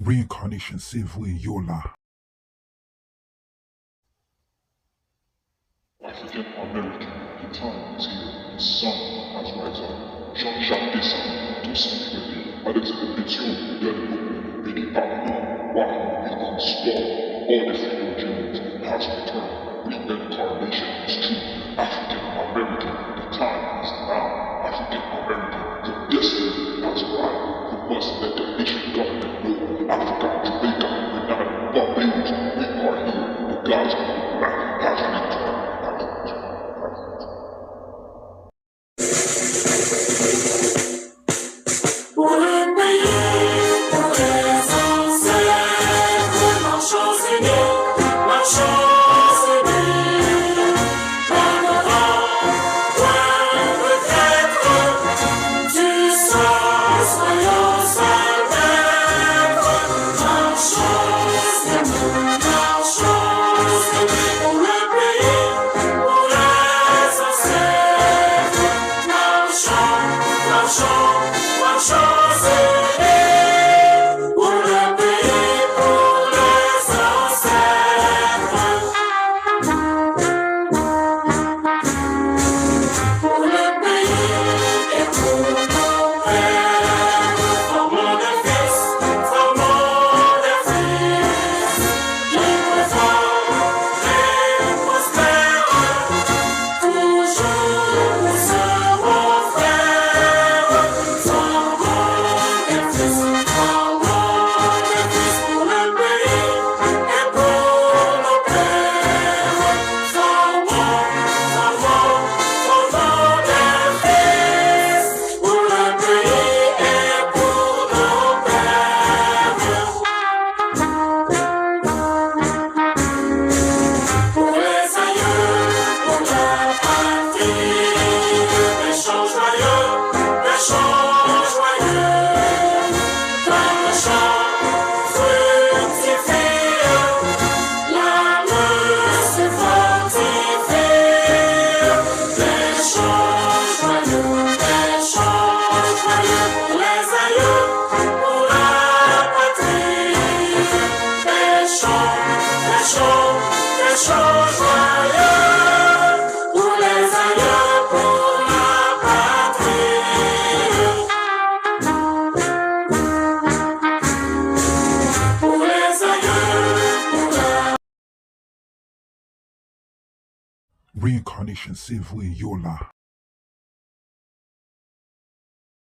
Reincarnation, c'est vrai, Yola. African American, the time is here, the sun has risen. Jean-Jacques Toussaint, Toussaint Alexander Pétion, Delvaux, Eddie Parlement, Wahoo, Sport, all the freedom dreams has returned. Reincarnation is true. African American, the time is now. African American, the destiny has arrived. We must let the Haitian government know. Africa, Jamaica, United Barbados, we are here. The God's people back has returned. Reincarnation, c'est vrai, Yola.